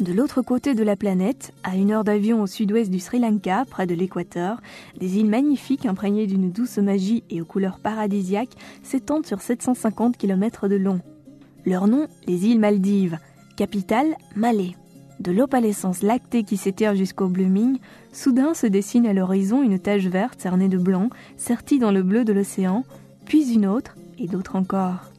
De l'autre côté de la planète, à 1 heure d'avion au sud-ouest du Sri Lanka, près de l'équateur, des îles magnifiques imprégnées d'une douce magie et aux couleurs paradisiaques s'étendent sur 750 km de long. Leur nom, les îles Maldives. Capitale, Malé. De l'opalescence lactée qui s'étire jusqu'au blooming, soudain se dessine à l'horizon une tache verte cernée de blanc, sertie dans le bleu de l'océan, puis une autre et d'autres encore.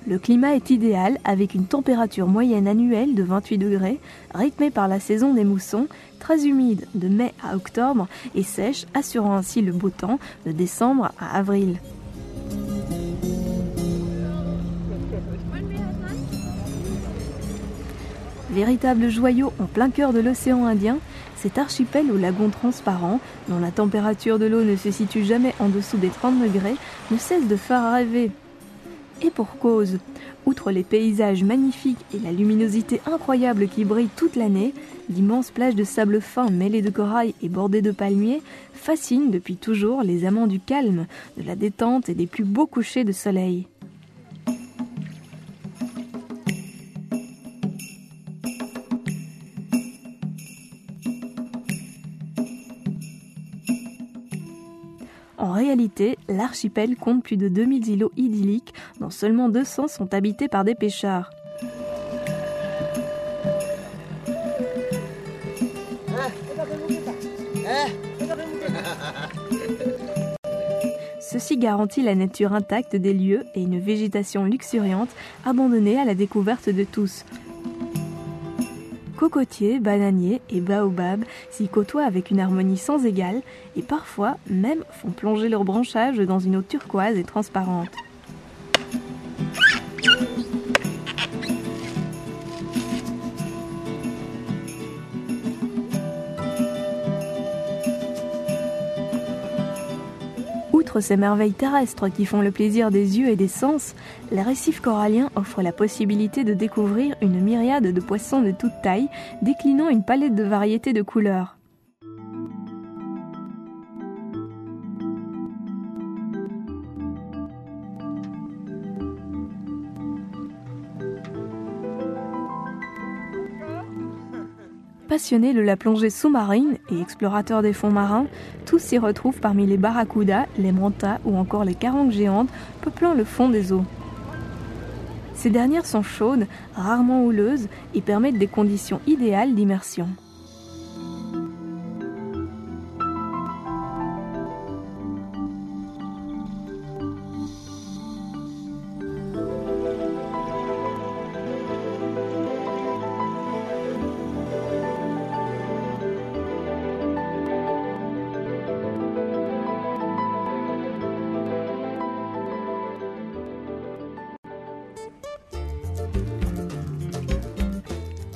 Le climat est idéal avec une température moyenne annuelle de 28 degrés, rythmée par la saison des moussons, très humide de mai à octobre et sèche, assurant ainsi le beau temps de décembre à avril. Véritable joyau en plein cœur de l'océan Indien, cet archipel au lagon transparent, dont la température de l'eau ne se situe jamais en dessous des 30 degrés, ne cesse de faire rêver. Et pour cause, outre les paysages magnifiques et la luminosité incroyable qui brille toute l'année, l'immense plage de sable fin mêlée de corail et bordée de palmiers fascine depuis toujours les amants du calme, de la détente et des plus beaux couchers de soleil. En réalité, l'archipel compte plus de 2000 îlots idylliques, dont seulement 200 sont habités par des pêcheurs. Ceci garantit la nature intacte des lieux et une végétation luxuriante abandonnée à la découverte de tous. Cocotiers, bananiers et baobabs s'y côtoient avec une harmonie sans égale et parfois même font plonger leurs branchages dans une eau turquoise et transparente. Outre ces merveilles terrestres qui font le plaisir des yeux et des sens, les récifs coralliens offrent la possibilité de découvrir une myriade de poissons de toute taille, déclinant une palette de variétés de couleurs. Passionnés de la plongée sous-marine et explorateurs des fonds marins, tous s'y retrouvent parmi les barracudas, les mantas ou encore les carangues géantes peuplant le fond des eaux. Ces dernières sont chaudes, rarement houleuses et permettent des conditions idéales d'immersion.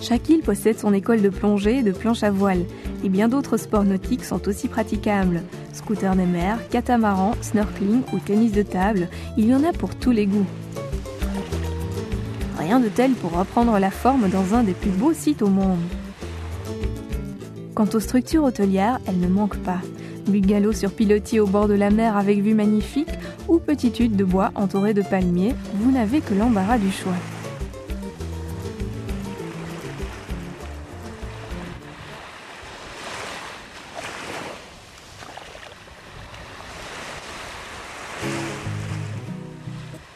Chaque île possède son école de plongée et de planche à voile, et bien d'autres sports nautiques sont aussi praticables. Scooter des mers, catamaran, snorkeling ou tennis de table, il y en a pour tous les goûts. Rien de tel pour reprendre la forme dans un des plus beaux sites au monde. Quant aux structures hôtelières, elles ne manquent pas. Bungalows sur pilotis au bord de la mer avec vue magnifique ou petites huttes de bois entourées de palmiers, vous n'avez que l'embarras du choix.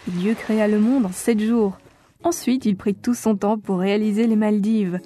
Dieu créa le monde en 7 jours. Ensuite, il prit tout son temps pour réaliser les Maldives.